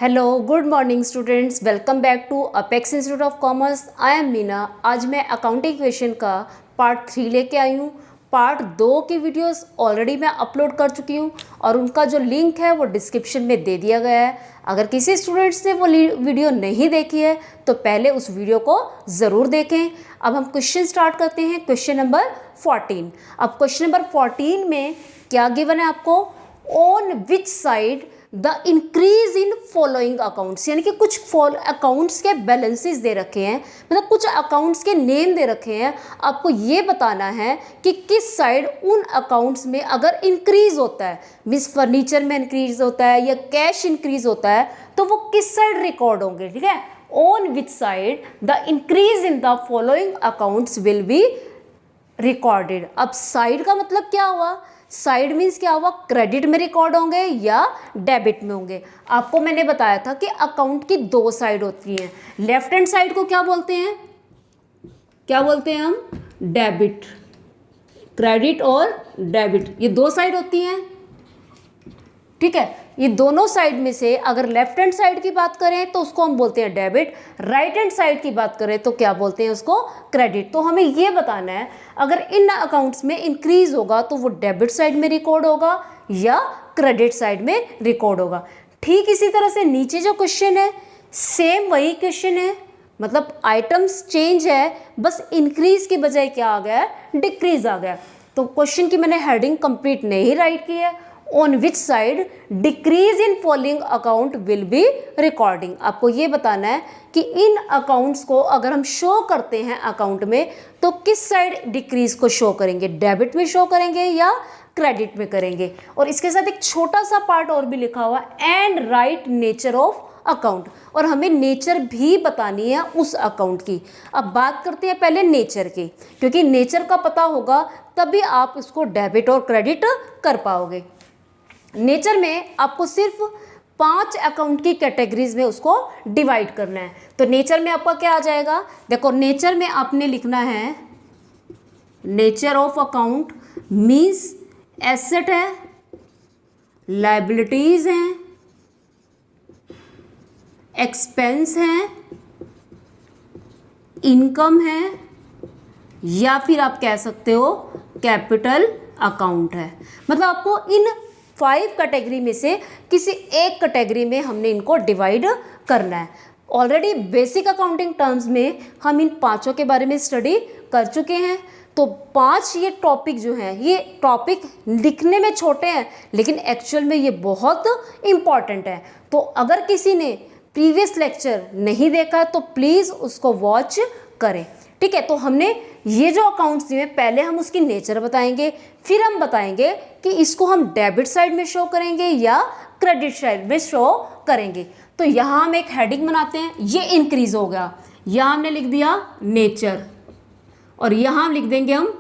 Hello good morning students, welcome back to Apex Institute of Commerce. I am Meena. आज मैं accounting question का part 3 लेके आई हूँ। Part 2 की वीडियोस ऑलरेडी मैं अपलोड कर चुकी हूँ और उनका जो लिंक है वो डिस्क्रिप्शन में दे दिया गया है। अगर किसी स्टूडेंट्स ने वो वीडियो नहीं देखी है तो पहले उस वीडियो को ज़रूर देखें। अब हम क्वेश्चन स्टार्ट करते हैं। Question number 14। अब क्वेश्चन नंबर 14 में क्या गिवन है आपको? On which side the increase in following accounts, यानी कि कुछ अकाउंट्स के बैलेंसेस दे रखे हैं, मतलब कुछ अकाउंट्स के नेम दे रखे हैं। आपको ये बताना है कि किस साइड उन अकाउंट्स में अगर इंक्रीज होता है, मीन्स फर्नीचर में इंक्रीज होता है या कैश इंक्रीज होता है, तो वो किस साइड रिकॉर्ड होंगे। ठीक है, on which side the increase in the following accounts will be recorded. अब साइड का मतलब क्या हुआ? साइड मीन्स क्या हुआ? क्रेडिट में रिकॉर्ड होंगे या डेबिट में होंगे। आपको मैंने बताया था कि अकाउंट की दो साइड होती हैं। लेफ्ट हैंड साइड को क्या बोलते हैं? क्या बोलते हैं हम? डेबिट। क्रेडिट और डेबिट, ये दो साइड होती हैं। ठीक है, ये दोनों साइड में से अगर लेफ्ट हैंड साइड की बात करें तो उसको हम बोलते हैं डेबिट, राइट हैंड साइड की बात करें तो क्या बोलते हैं उसको? क्रेडिट। तो हमें ये बताना है अगर इन अकाउंट्स में इंक्रीज होगा तो वो डेबिट साइड में रिकॉर्ड होगा या क्रेडिट साइड में रिकॉर्ड होगा। ठीक इसी तरह से नीचे जो क्वेश्चन है सेम वही क्वेश्चन है, मतलब आइटम्स चेंज है, बस इंक्रीज की बजाय क्या आ गया है? डिक्रीज आ गया। तो क्वेश्चन की मैंने हेडिंग कंप्लीट नहीं राइट की है। On which side decrease in following account will be recording. आपको ये बताना है कि इन अकाउंट्स को अगर हम शो करते हैं अकाउंट में तो किस साइड डिक्रीज को शो करेंगे? डेबिट में शो करेंगे या क्रेडिट में करेंगे? और इसके साथ एक छोटा सा पार्ट और भी लिखा हुआ and right nature of account, और हमें नेचर भी बतानी है उस अकाउंट की। अब बात करते हैं पहले नेचर की, क्योंकि नेचर का पता होगा तभी आप इसको डेबिट और क्रेडिट कर पाओगे। नेचर में आपको सिर्फ 5 अकाउंट की कैटेगरीज में उसको डिवाइड करना है। तो नेचर में आपका क्या आ जाएगा? देखो, नेचर में आपने लिखना है nature of account means asset है, लायबिलिटीज हैं, एक्सपेंस हैं, इनकम है, या फिर आप कह सकते हो कैपिटल अकाउंट है। मतलब आपको इन 5 कैटेगरी में से किसी एक कैटेगरी में हमने इनको डिवाइड करना है। ऑलरेडी बेसिक अकाउंटिंग टर्म्स में हम इन पांचों के बारे में स्टडी कर चुके हैं। तो 5 ये टॉपिक जो हैं, ये टॉपिक लिखने में छोटे हैं लेकिन एक्चुअल में ये बहुत इम्पॉर्टेंट है। तो अगर किसी ने प्रीवियस लेक्चर नहीं देखा तो प्लीज़ उसको वॉच करें। ठीक है, तो हमने ये जो अकाउंट्स दिए पहले हम उसकी नेचर बताएंगे, फिर हम बताएंगे कि इसको हम डेबिट साइड में शो करेंगे या क्रेडिट साइड में शो करेंगे। तो यहाँ हम एक हेडिंग बनाते हैं, ये इंक्रीज हो गया, यहाँ हमने लिख दिया नेचर, और यहाँ हम लिख देंगे हम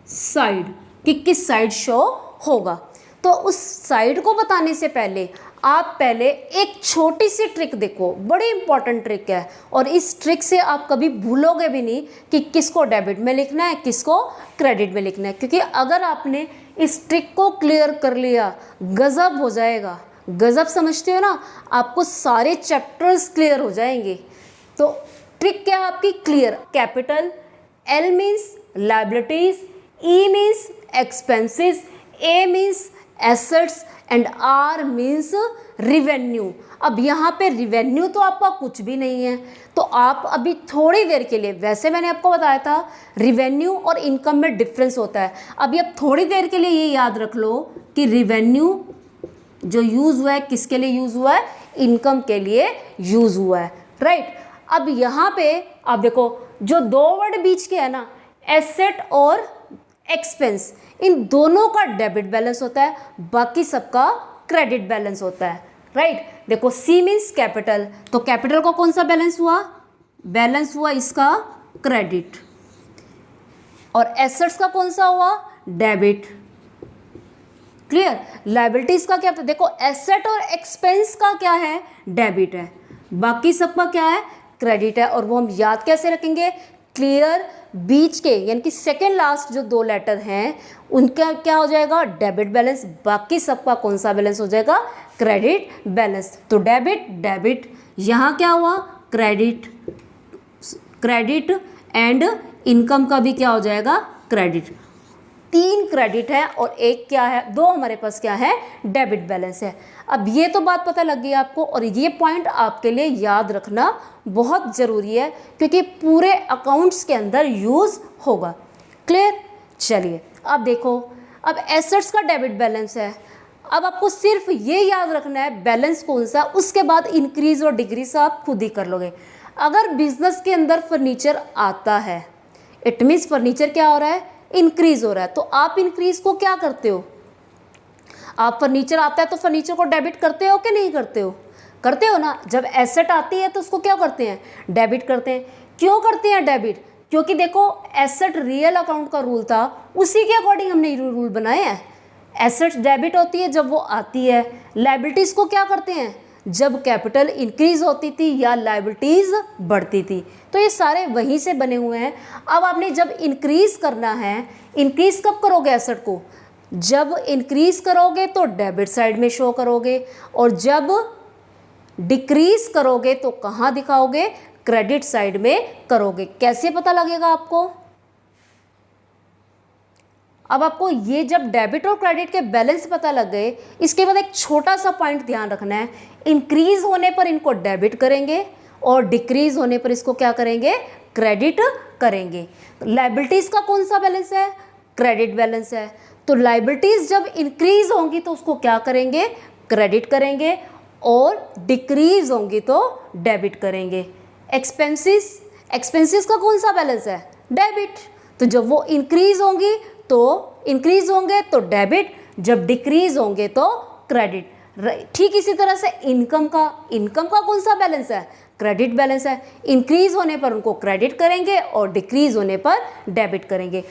साइड कि किस साइड शो होगा। तो उस साइड को बताने से पहले आप पहले एक छोटी सी ट्रिक देखो, बड़ी इंपॉर्टेंट ट्रिक है, और इस ट्रिक से आप कभी भूलोगे भी नहीं कि किसको डेबिट में लिखना है, किसको क्रेडिट में लिखना है। क्योंकि अगर आपने इस ट्रिक को क्लियर कर लिया, गजब हो जाएगा। गजब समझते हो ना? आपको सारे चैप्टर्स क्लियर हो जाएंगे। तो ट्रिक क्या है आपकी? Clear. Capital, L means liabilities, E means expenses, A means assets and R means revenue. अब यहाँ पे रिवेन्यू तो आपका कुछ भी नहीं है, तो आप अभी थोड़ी देर के लिए, वैसे मैंने आपको बताया था रिवेन्यू और इनकम में डिफरेंस होता है। अभी आप थोड़ी देर के लिए ये याद रख लो कि रिवेन्यू जो यूज़ हुआ है किसके लिए यूज़ हुआ है? इनकम के लिए यूज़ हुआ है, राइट। अब यहाँ पे आप देखो जो दो वर्ड बीच के है ना, एसेट और एक्सपेंस, इन दोनों का डेबिट बैलेंस होता है, बाकी सबका क्रेडिट बैलेंस होता है, राइट। देखो सी मीन्स कैपिटल, तो कैपिटल का कौन सा बैलेंस हुआ? बैलेंस हुआ इसका क्रेडिट। और एसेट्स का कौन सा हुआ? डेबिट। क्लियर। लायबिलिटीज का क्या? देखो एसेट और एक्सपेंस का क्या है? डेबिट है, बाकी सबका क्या है? क्रेडिट है। और वो हम याद कैसे रखेंगे? क्लियर, बीच के यानी कि सेकेंड लास्ट जो 2 लेटर हैं उनका क्या हो जाएगा, डेबिट बैलेंस, बाकी सबका कौन सा बैलेंस हो जाएगा, क्रेडिट बैलेंस। तो डेबिट डेबिट, यहाँ क्या हुआ, क्रेडिट, क्रेडिट एंड इनकम का भी क्या हो जाएगा, क्रेडिट। 3 क्रेडिट है और 1 क्या है, 2 हमारे पास क्या है, डेबिट बैलेंस है। अब ये तो बात पता लग गई आपको, और ये पॉइंट आपके लिए याद रखना बहुत ज़रूरी है क्योंकि पूरे अकाउंट्स के अंदर यूज़ होगा। क्लियर? चलिए अब देखो, अब एसेट्स का डेबिट बैलेंस है। अब आपको सिर्फ ये याद रखना है बैलेंस कौन सा, उसके बाद इंक्रीज और डिक्रीज आप खुद ही कर लोगे। अगर बिजनेस के अंदर फर्नीचर आता है, इट मीन्स फर्नीचर क्या हो रहा है, इंक्रीज हो रहा है, तो आप इंक्रीज को क्या करते हो, आप फर्नीचर आता है तो फर्नीचर को डेबिट करते हो कि नहीं करते हो, करते हो ना। जब एसेट आती है तो उसको क्या करते हैं, डेबिट करते हैं। क्यों करते हैं डेबिट, क्योंकि देखो एसेट रियल अकाउंट का रूल था, उसी के अकॉर्डिंग हमने रूल बनाए हैं। एसेट्स डेबिट होती है जब वो आती है, लायबिलिटीज़ को क्या करते हैं जब कैपिटल इंक्रीज होती थी या लायबिलिटीज़ बढ़ती थी। तो ये सारे वहीं से बने हुए हैं। अब आपने जब इंक्रीज करना है, इंक्रीज कब करोगे एसेट को, जब इंक्रीज करोगे तो डेबिट साइड में शो करोगे, और जब डिक्रीज करोगे तो कहाँ दिखाओगे, क्रेडिट साइड में करोगे। कैसे पता लगेगा आपको, अब आपको ये जब डेबिट और क्रेडिट के बैलेंस पता लग गए, इसके बाद एक छोटा सा पॉइंट ध्यान रखना है, इंक्रीज होने पर इनको डेबिट करेंगे और डिक्रीज होने पर इसको क्या करेंगे, क्रेडिट करेंगे। लायबिलिटीज़ का कौन सा बैलेंस है, क्रेडिट बैलेंस है। तो लायबिलिटीज़ जब इंक्रीज होंगी तो उसको क्या करेंगे, क्रेडिट करेंगे, और डिक्रीज होंगी तो डेबिट करेंगे। एक्सपेंसेस, एक्सपेंसेस का कौन सा बैलेंस है, डेबिट। तो जब वो इंक्रीज होंगी तो इंक्रीज होंगे तो डेबिट, जब डिक्रीज होंगे तो क्रेडिट। ठीक इसी तरह से इनकम का कौन सा बैलेंस है, क्रेडिट बैलेंस है। इंक्रीज होने पर उनको क्रेडिट करेंगे और डिक्रीज होने पर डेबिट करेंगे।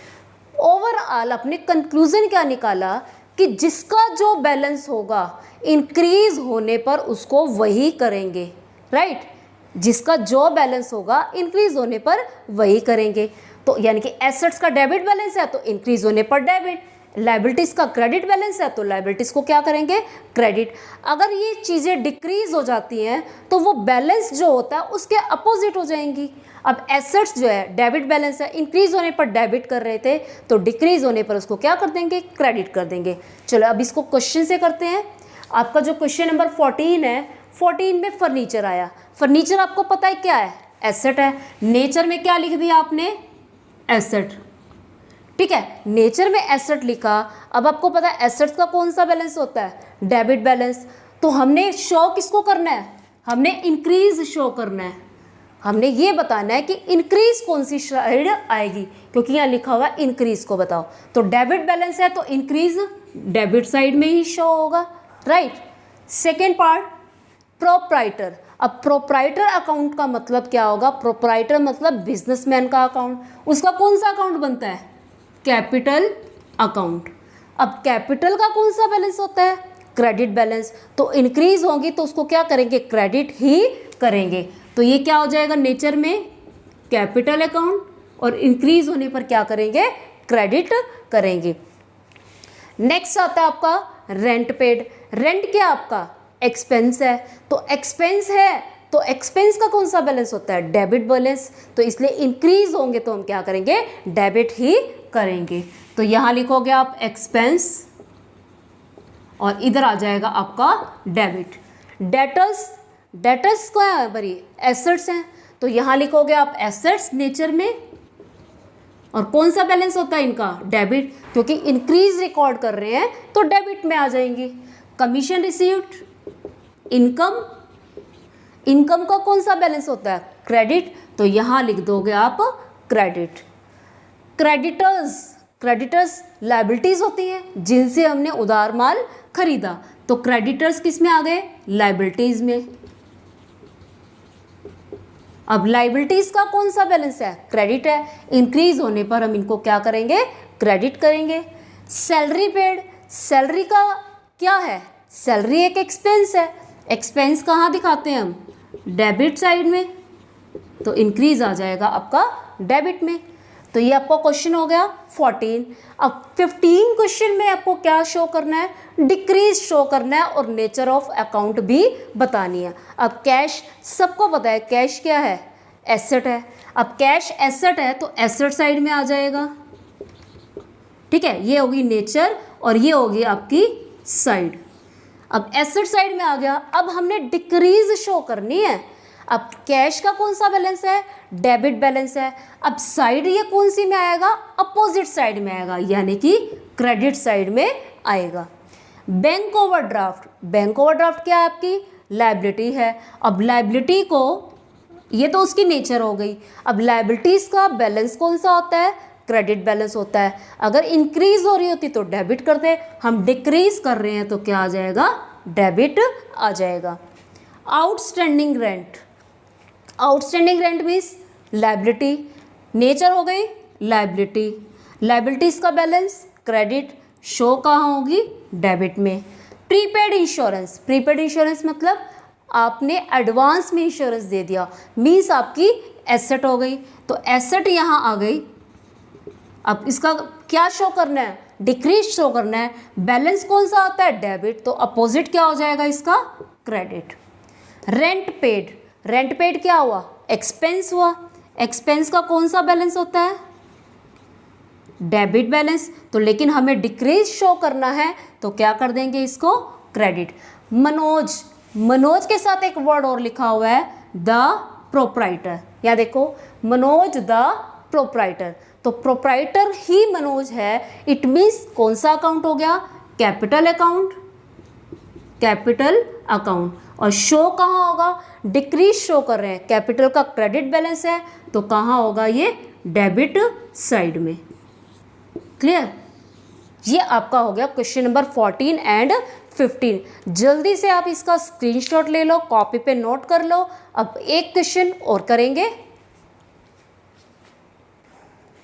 ओवरऑल अपने कंक्लूजन क्या निकाला कि जिसका जो बैलेंस होगा इंक्रीज होने पर उसको वही करेंगे, राइट। जिसका जो बैलेंस होगा इंक्रीज होने पर वही करेंगे। तो यानी कि एसेट्स का डेबिट बैलेंस है तो इंक्रीज होने पर डेबिट, लायबिलिटीज़ का क्रेडिट बैलेंस है तो लायबिलिटीज़ को क्या करेंगे, क्रेडिट। अगर ये चीज़ें डिक्रीज हो जाती हैं तो वो बैलेंस जो होता है उसके अपोजिट हो जाएंगी। अब एसेट्स जो है डेबिट बैलेंस है, इंक्रीज होने पर डेबिट कर रहे थे तो डिक्रीज होने पर उसको क्या कर देंगे, क्रेडिट कर देंगे। चलो अब इसको क्वेश्चन से करते हैं। आपका जो क्वेश्चन नंबर 14 है, 14 में फर्नीचर आया। फर्नीचर आपको पता है क्या है, एसेट है। नेचर में क्या लिख दिया आपने, एसेट, ठीक है। नेचर में एसेट लिखा। अब आपको पता है एसेट्स का कौन सा बैलेंस होता है, डेबिट बैलेंस। तो हमने शो किसको करना है, हमने इंक्रीज शो करना है। हमने ये बताना है कि इंक्रीज कौन सी साइड आएगी, क्योंकि यहाँ लिखा हुआ है इंक्रीज को बताओ। तो डेबिट बैलेंस है तो इंक्रीज डेबिट साइड में ही शो होगा, राइट। Second part, proprietor. अब प्रोप्राइटर अकाउंट का मतलब क्या होगा, प्रोप्राइटर मतलब बिजनेसमैन का अकाउंट। उसका कौन सा अकाउंट बनता है, कैपिटल अकाउंट। अब कैपिटल का कौन सा बैलेंस होता है, क्रेडिट बैलेंस। तो इंक्रीज होंगी तो उसको क्या करेंगे, क्रेडिट ही करेंगे। तो ये क्या हो जाएगा, नेचर में कैपिटल अकाउंट, और इंक्रीज होने पर क्या करेंगे, क्रेडिट करेंगे। नेक्स्ट आता है आपका रेंट पेड। रेंट क्या आपका एक्सपेंस है, तो एक्सपेंस है तो एक्सपेंस का कौन सा बैलेंस होता है, डेबिट बैलेंस। तो इसलिए इंक्रीज होंगे तो हम क्या करेंगे, डेबिट ही करेंगे। तो यहाँ लिखोगे आप एक्सपेंस और इधर आ जाएगा आपका डेबिट। डेटर्स, डेटर्स क्या है बड़ी, एसेट्स हैं। तो यहाँ लिखोगे आप एसेट्स नेचर में, और कौन सा बैलेंस होता है इनका, डेबिट, क्योंकि इंक्रीज रिकॉर्ड कर रहे हैं तो डेबिट में आ जाएंगी। कमीशन रिसीव्ड, इनकम, इनकम का कौन सा बैलेंस होता है, क्रेडिट। तो यहाँ लिख दोगे आप क्रेडिट। क्रेडिटर्स, क्रेडिटर्स लायबिलिटीज होती हैं जिनसे हमने उधार माल खरीदा, तो क्रेडिटर्स किस में आ गए, लायबिलिटीज में। अब लायबिलिटीज का कौन सा बैलेंस है, क्रेडिट है। इंक्रीज होने पर हम इनको क्या करेंगे, क्रेडिट करेंगे। सैलरी पेड, सैलरी का क्या है, सैलरी एक एक्सपेंस है। एक्सपेंस कहाँ दिखाते हैं हम, डेबिट साइड में, तो इंक्रीज आ जाएगा आपका डेबिट में। तो ये आपका क्वेश्चन हो गया 14। अब 15 क्वेश्चन में आपको क्या शो करना है, डिक्रीज शो करना है और नेचर ऑफ अकाउंट भी बतानी है। अब कैश सबको पता है, कैश क्या है, एसेट है। अब कैश एसेट है तो एसेट साइड में आ जाएगा, ठीक है, ये होगी नेचर और ये होगी आपकी साइड। अब एसेट साइड में आ गया। अब हमने डिक्रीज शो करनी है। अब कैश का कौन सा बैलेंस है, डेबिट बैलेंस है। अब साइड ये कौन सी में आएगा, अपोजिट साइड में आएगा, यानी कि क्रेडिट साइड में आएगा। बैंक ओवरड्राफ्ट, बैंक ओवरड्राफ्ट क्या है, आपकी लायबिलिटी है। अब लायबिलिटी को, ये तो उसकी नेचर हो गई। अब लायबिलिटीज का बैलेंस कौन सा होता है, क्रेडिट बैलेंस होता है। अगर इंक्रीज हो रही होती तो डेबिट करते, हम डिक्रीज कर रहे हैं तो क्या आ जाएगा, डेबिट आ जाएगा। Outstanding rent, outstanding rent means liability, nature हो गई लायबिलिटी। लायबिलिटीज का बैलेंस क्रेडिट, शो कहाँ होगी, डेबिट में। प्रीपेड इंश्योरेंस, प्रीपेड इंश्योरेंस मतलब आपने एडवांस में इंश्योरेंस दे दिया, मीन्स आपकी एसेट हो गई, तो एसेट यहाँ आ गई। अब इसका क्या शो करना है, डिक्रीज शो करना है। बैलेंस कौन सा आता है, डेबिट, तो अपोजिट क्या हो जाएगा इसका, credit. Rent paid, rent paid क्या हुआ, एक्सपेंस हुआ। एक्सपेंस का कौन सा बैलेंस होता है, डेबिट बैलेंस, तो लेकिन हमें डिक्रीज शो करना है तो क्या कर देंगे इसको, क्रेडिट। मनोज, मनोज के साथ एक वर्ड और लिखा हुआ है, द प्रोप्राइटर। या देखो, मनोज द प्रोप्राइटर, तो प्रोप्राइटर ही मनोज है। इट मीन्स कौन सा अकाउंट हो गया, कैपिटल अकाउंट, कैपिटल अकाउंट। और शो कहाँ होगा, डिक्रीज शो कर रहे हैं, कैपिटल का क्रेडिट बैलेंस है तो कहाँ होगा ये, डेबिट साइड में। क्लियर, ये आपका हो गया क्वेश्चन नंबर 14 एंड 15। जल्दी से आप इसका स्क्रीनशॉट ले लो, कॉपी पे नोट कर लो। अब एक क्वेश्चन और करेंगे।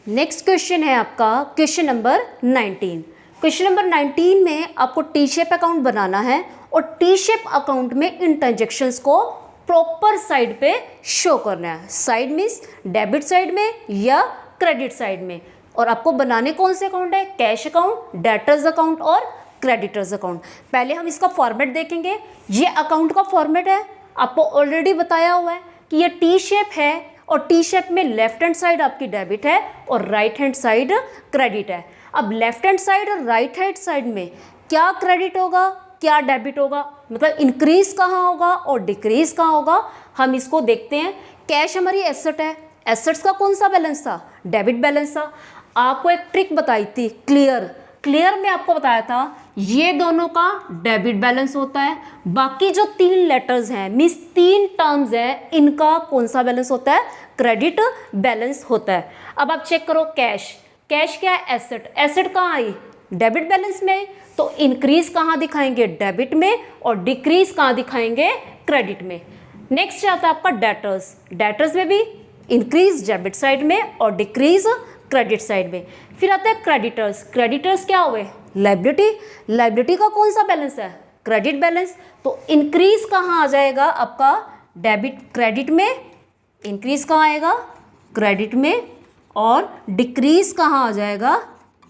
नेक्स्ट क्वेश्चन है आपका क्वेश्चन नंबर 19। क्वेश्चन नंबर 19 में आपको टी शेप अकाउंट बनाना है और टी शेप अकाउंट में इन ट्रांजेक्शन्स को प्रॉपर साइड पे शो करना है। साइड मीन्स डेबिट साइड में या क्रेडिट साइड में। और आपको बनाने कौन से अकाउंट है, कैश अकाउंट, डेटर्स अकाउंट और क्रेडिटर्स अकाउंट। पहले हम इसका फॉर्मेट देखेंगे। ये अकाउंट का फॉर्मेट है, आपको ऑलरेडी बताया हुआ है कि ये टी शेप है और टी शेप में लेफ्ट हैंड साइड आपकी डेबिट है और राइट हैंड साइड क्रेडिट है। अब लेफ्ट हैंड साइड और राइट हैंड साइड में क्या क्रेडिट होगा, क्या डेबिट होगा, मतलब इंक्रीज कहाँ होगा और डिक्रीज कहाँ होगा, हम इसको देखते हैं। कैश हमारी एसेट है, एसेट्स का कौन सा बैलेंस था, डेबिट बैलेंस था। आपको एक ट्रिक बताई थी, क्लियर, क्लियर में आपको बताया था ये दोनों का डेबिट बैलेंस होता है, बाकी जो 3 लेटर्स हैं मीन्स 3 टर्म्स हैं, इनका कौन सा बैलेंस होता है, क्रेडिट बैलेंस होता है। अब आप चेक करो, कैश, कैश क्या है, एसेट, एसेट कहाँ आई, डेबिट बैलेंस में, तो इंक्रीज कहाँ दिखाएंगे, डेबिट में, और डिक्रीज कहाँ दिखाएंगे, क्रेडिट में। नेक्स्ट आता है आपका डेटर्स, डेटर्स में भी इंक्रीज डेबिट साइड में और डिक्रीज क्रेडिट साइड में। फिर आता है क्रेडिटर्स, क्रेडिटर्स क्या हुए, लायबिलिटी, लायबिलिटी का कौन सा बैलेंस है, क्रेडिट बैलेंस, तो इंक्रीज कहाँ आ जाएगा आपका, डेबिट क्रेडिट में, इंक्रीज कहाँ आएगा, क्रेडिट में, और डिक्रीज कहाँ आ जाएगा,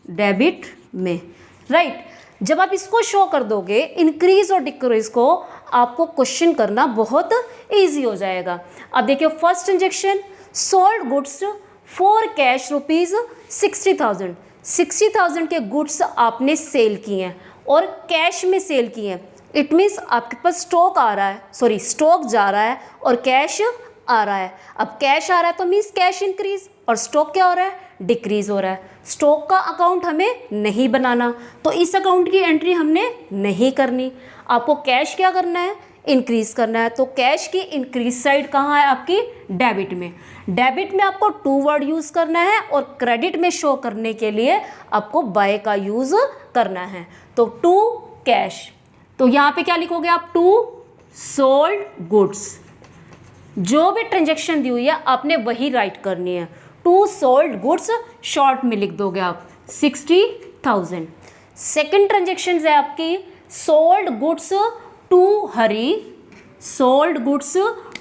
डेबिट में, राइट। जब आप इसको शो कर दोगे इंक्रीज और डिक्रीज को, आपको क्वेश्चन करना बहुत ईजी हो जाएगा। अब देखिए, first transaction, sold goods for cash rupees 60,000, 60,000 के गुड्स आपने सेल किए हैं और कैश में सेल किए हैं। इट मीन्स आपके पास स्टॉक आ रहा है, सॉरी स्टॉक जा रहा है और कैश आ रहा है। अब कैश आ रहा है तो मीन्स कैश इंक्रीज, और स्टॉक क्या हो रहा है, डिक्रीज हो रहा है। स्टॉक का अकाउंट हमें नहीं बनाना, तो इस अकाउंट की एंट्री हमने नहीं करनी। आपको कैश क्या करना है, इंक्रीज करना है, तो कैश की इंक्रीज साइड कहाँ है आपकी, डेबिट में। डेबिट में आपको टू वर्ड यूज़ करना है और क्रेडिट में शो करने के लिए आपको बाय का यूज़ करना है। तो टू कैश, तो यहाँ पे क्या लिखोगे आप, टू सोल्ड गुड्स। जो भी ट्रांजेक्शन दी हुई है आपने वही राइट करनी है। टू सोल्ड गुड्स शॉर्ट में लिख दोगे आप 60,000। सेकेंड ट्रांजेक्शन है आपकी sold goods to Hari, sold goods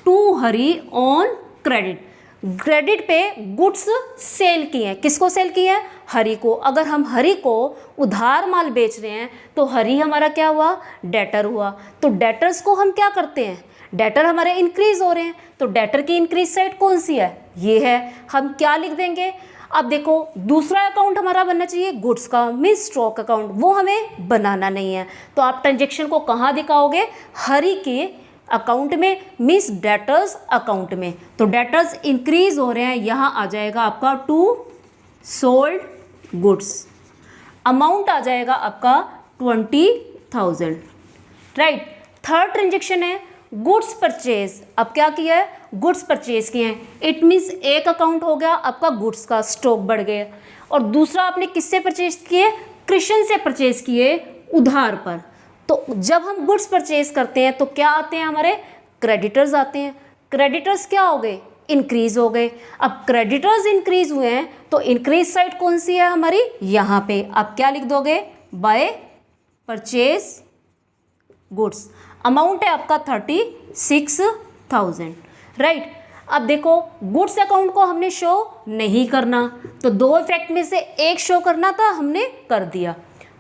to Hari on credit. Credit पे गुड्स सेल किए हैं। किसको सेल किए हैं? हरि को। अगर हम हरि को उधार माल बेच रहे हैं तो हरि हमारा क्या हुआ? डेटर हुआ। तो डेटर्स को हम क्या करते हैं? डेटर हमारे इंक्रीज हो रहे हैं, तो डेटर की इंक्रीज साइड कौन सी है? ये है। हम क्या लिख देंगे? अब देखो, दूसरा अकाउंट हमारा बनना चाहिए गुड्स का, मीन्स स्टॉक अकाउंट, वो हमें बनाना नहीं है। तो आप ट्रांजेक्शन को कहाँ दिखाओगे? हरि के अकाउंट में, मीन्स डेटर्स अकाउंट में। तो डेटर्स इंक्रीज हो रहे हैं, यहाँ आ जाएगा आपका टू सोल्ड गुड्स। अमाउंट आ जाएगा आपका 20,000, राइट। थर्ड ट्रांजेक्शन है गुड्स परचेज। अब क्या किया है? गुड्स परचेज किए हैं। इट मीन्स एक अकाउंट हो गया आपका गुड्स का, स्टॉक बढ़ गया। और दूसरा आपने किससे परचेज किए? कृष्ण से परचेज किए उधार पर। तो जब हम गुड्स परचेज करते हैं तो क्या आते हैं? हमारे क्रेडिटर्स आते हैं। क्रेडिटर्स क्या हो गए? इंक्रीज हो गए। अब क्रेडिटर्स इंक्रीज हुए हैं तो इंक्रीज साइड कौन सी है हमारी? यहाँ पे। अब क्या लिख दोगे? By purchase goods. अमाउंट है आपका 36,000, राइट। अब देखो, गुड्स अकाउंट को हमने शो नहीं करना, तो दो इफेक्ट में से एक शो करना था, हमने कर दिया।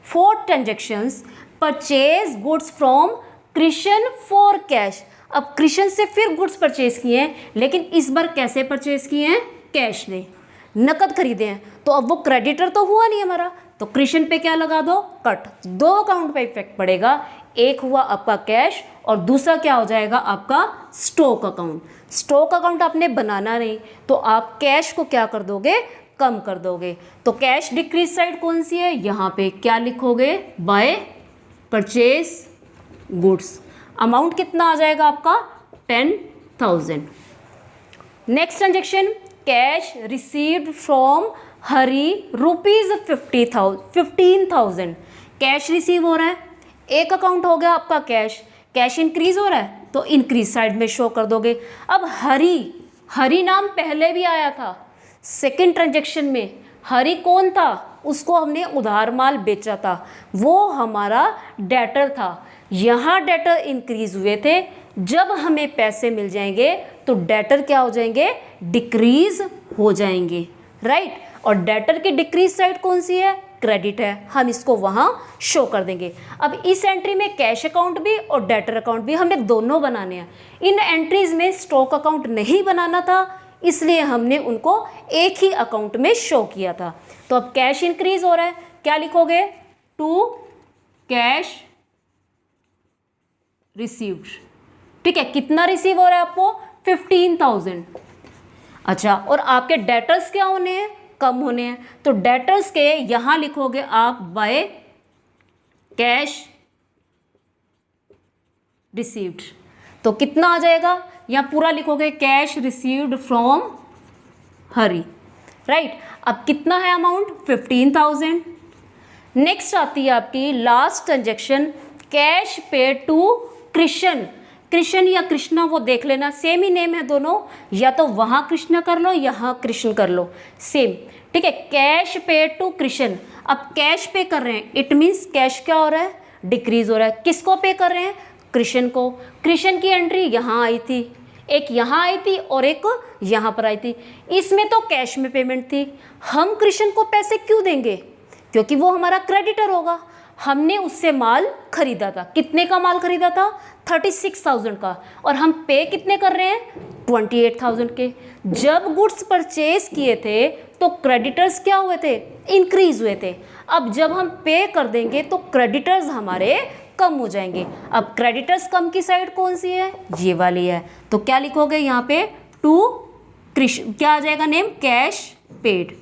Fourth transactions purchase goods from Krishna for cash. अब कृष्ण से फिर गुड्स परचेज किए हैं, लेकिन इस बार कैसे परचेज किए हैं? कैश में, नकद खरीदे हैं। तो अब वो क्रेडिटर तो हुआ नहीं हमारा, तो कृष्ण पे क्या लगा दो? कट। दो अकाउंट पे इफेक्ट पड़ेगा, एक हुआ आपका कैश और दूसरा क्या हो जाएगा? आपका स्टॉक अकाउंट। स्टॉक अकाउंट आपने बनाना नहीं, तो आप कैश को क्या कर दोगे? कम कर दोगे। तो कैश डिक्रीज साइड कौन सी है? यहाँ पे क्या लिखोगे? By purchase goods. अमाउंट कितना आ जाएगा आपका? 10,000। Next transaction cash received from Hari rupees 15,000। Cash receive हो रहा है, एक अकाउंट हो गया आपका कैश। कैश इंक्रीज हो रहा है तो इंक्रीज साइड में शो कर दोगे। अब हरि नाम पहले भी आया था सेकंड ट्रांजेक्शन में। हरि कौन था? उसको हमने उधार माल बेचा था, वो हमारा डेटर था। यहाँ डेटर इंक्रीज हुए थे, जब हमें पैसे मिल जाएंगे तो डेटर क्या हो जाएंगे? डिक्रीज हो जाएंगे, राइट। और डेटर की डिक्रीज साइड कौन सी है? क्रेडिट है। हम इसको वहाँ शो कर देंगे। अब इस एंट्री में कैश अकाउंट भी और डेटर अकाउंट भी हमें दोनों बनाने हैं। इन एंट्रीज में स्टॉक अकाउंट नहीं बनाना था, इसलिए हमने उनको एक ही अकाउंट में शो किया था। तो अब कैश इंक्रीज हो रहा है, क्या लिखोगे? टू कैश रिसीव्ड, ठीक है। कितना रिसीव हो रहा है आपको? 15,000। अच्छा, और आपके डेटर्स क्या होने हैं? कम होने हैं। तो डेटर्स के यहां लिखोगे आप बाय कैश रिसीव्ड। तो कितना आ जाएगा? यहां पूरा लिखोगे cash received from Hari, right. अब कितना है अमाउंट? 15,000। नेक्स्ट आती है आपकी लास्ट ट्रांजेक्शन कैश पे टू कृष्ण। कृष्ण या कृष्णा वो देख लेना, सेम ही नेम है दोनों, या तो वहाँ कृष्णा कर लो यहाँ कृष्ण कर लो, सेम, ठीक है। कैश पे टू कृष्ण। अब कैश पे कर रहे हैं, इट मीन्स कैश क्या हो रहा है? डिक्रीज हो रहा है। किसको पे कर रहे हैं? कृष्ण को। कृष्ण की एंट्री यहाँ आई थी, एक यहाँ आई थी और एक यहाँ पर आई थी। इसमें तो कैश में पेमेंट थी, हम कृष्ण को पैसे क्यों देंगे? क्योंकि वो हमारा क्रेडिटर होगा। हमने उससे माल खरीदा था। कितने का माल खरीदा था? 36,000 का। और हम पे कितने कर रहे हैं? 28,000 के। जब गुड्स परचेज किए थे तो क्रेडिटर्स क्या हुए थे? इंक्रीज हुए थे। अब जब हम पे कर देंगे तो क्रेडिटर्स हमारे कम हो जाएंगे। अब क्रेडिटर्स कम की साइड कौन सी है? ये वाली है। तो क्या लिखोगे यहाँ पे? टू कृष्ण, क्या आ जाएगा नेम? Cash paid.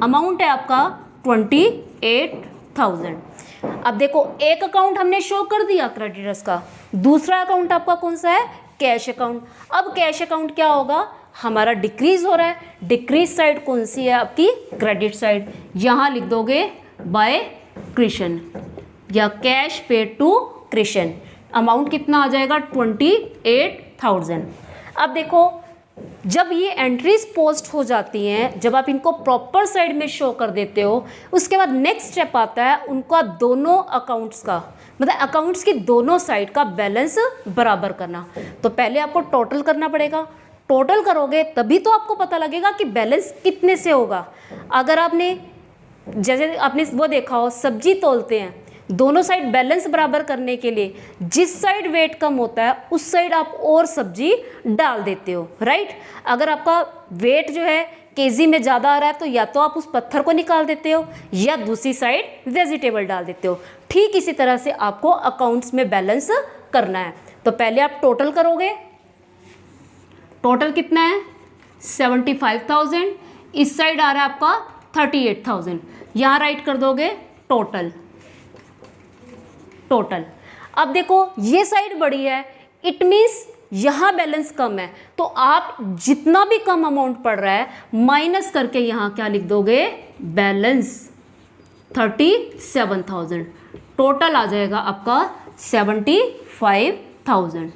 अमाउंट है आपका 28,000। अब देखो, एक अकाउंट हमने शो कर दिया क्रेडिटर्स का, दूसरा अकाउंट आपका कौन सा है? Cash account. अब कैश अकाउंट क्या होगा? हमारा डिक्रीज हो रहा है। डिक्रीज साइड कौन सी है आपकी? Credit side. यहाँ लिख दोगे बाय कृष्ण या cash paid to Krishna. Amount कितना आ जाएगा? 28,000। अब देखो, जब ये एंट्रीज पोस्ट हो जाती हैं, जब आप इनको प्रॉपर साइड में शो कर देते हो, उसके बाद नेक्स्ट स्टेप आता है उनका दोनों अकाउंट्स का, मतलब अकाउंट्स की दोनों साइड का बैलेंस बराबर करना। तो पहले आपको टोटल करना पड़ेगा। टोटल करोगे तभी तो आपको पता लगेगा कि बैलेंस कितने से होगा। अगर आपने जैसे आपने वो देखा हो, सब्जी तोलते हैं, दोनों साइड बैलेंस बराबर करने के लिए जिस साइड वेट कम होता है उस साइड आप और सब्जी डाल देते हो, राइट। अगर आपका वेट जो है केजी में ज़्यादा आ रहा है तो या तो आप उस पत्थर को निकाल देते हो या दूसरी साइड वेजिटेबल डाल देते हो। ठीक इसी तरह से आपको अकाउंट्स में बैलेंस करना है। तो पहले आप टोटल करोगे, टोटल कितना है 75,000, इस साइड आ रहा है आपका 38,000, यहाँ राइट कर दोगे टोटल। टोटल अब देखो ये साइड बड़ी है, इट मीन्स यहाँ बैलेंस कम है, तो आप जितना भी कम अमाउंट पड़ रहा है माइनस करके यहाँ क्या लिख दोगे, बैलेंस 37,000, टोटल आ जाएगा आपका 75,000।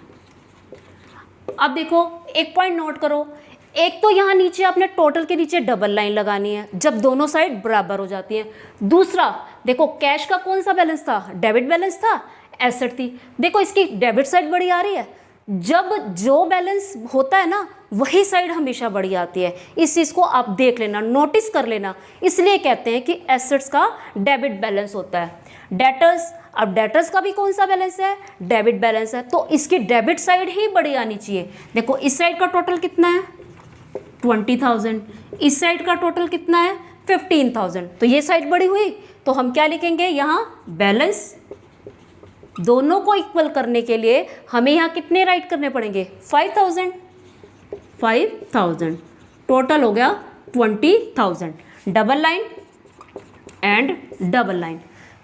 अब देखो एक पॉइंट नोट करो, एक तो यहाँ नीचे आपने टोटल के नीचे डबल लाइन लगानी है जब दोनों साइड बराबर हो जाती हैं। दूसरा देखो कैश का कौन सा बैलेंस था, डेबिट बैलेंस था, एसेट थी। देखो इसकी डेबिट साइड बड़ी आ रही है, जब जो बैलेंस होता है ना वही साइड हमेशा बड़ी आती है। इस चीज़ को आप देख लेना, नोटिस कर लेना, इसलिए कहते हैं कि एसेट्स का डेबिट बैलेंस होता है। डेटर्स, अब डेटर्स का भी कौन सा बैलेंस है, डेबिट बैलेंस है, तो इसकी डेबिट साइड ही बड़ी आनी चाहिए। देखो इस साइड का टोटल कितना है 20,000, इस साइड का टोटल कितना है 15,000, तो ये साइड बड़ी हुई, तो हम क्या लिखेंगे यहाँ बैलेंस। दोनों को इक्वल करने के लिए हमें यहाँ कितने राइट करने पड़ेंगे 5,000, टोटल हो गया 20,000, double line and double line.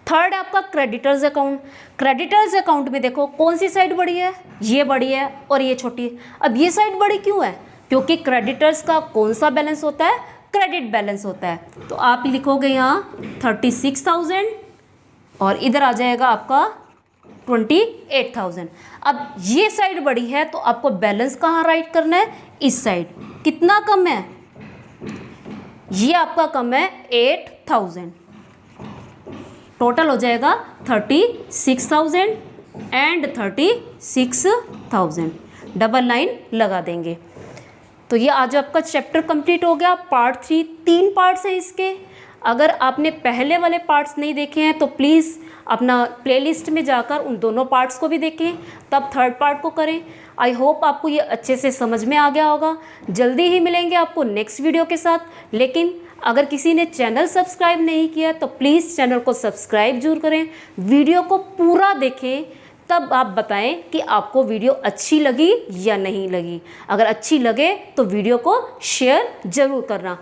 Third आपका क्रेडिटर्स अकाउंट। क्रेडिटर्स अकाउंट में देखो कौन सी साइड बड़ी है, ये बड़ी है और ये छोटी है। अब ये साइड बड़ी क्यों है, क्योंकि क्रेडिटर्स का कौन सा बैलेंस होता है, क्रेडिट बैलेंस होता है। तो आप लिखोगे यहाँ 36,000 और इधर आ जाएगा आपका 28,000। अब ये साइड बड़ी है तो आपको बैलेंस कहाँ राइट करना है, इस साइड। कितना कम है, ये आपका कम है 8,000, टोटल हो जाएगा 36,000 एंड 36,000, डबल लाइन लगा देंगे। तो ये आज आपका चैप्टर कंप्लीट हो गया, पार्ट 3। 3 पार्ट्स हैं इसके। अगर आपने पहले वाले पार्ट्स नहीं देखे हैं तो प्लीज़ अपना प्लेलिस्ट में जाकर उन दोनों पार्ट्स को भी देखें, तब थर्ड पार्ट को करें। आई होप आपको ये अच्छे से समझ में आ गया होगा। जल्दी ही मिलेंगे आपको नेक्स्ट वीडियो के साथ। लेकिन अगर किसी ने चैनल सब्सक्राइब नहीं किया तो प्लीज़ चैनल को सब्सक्राइब जरूर करें, वीडियो को पूरा देखें, तब आप बताएं कि आपको वीडियो अच्छी लगी या नहीं लगी। अगर अच्छी लगे तो वीडियो को शेयर ज़रूर करना।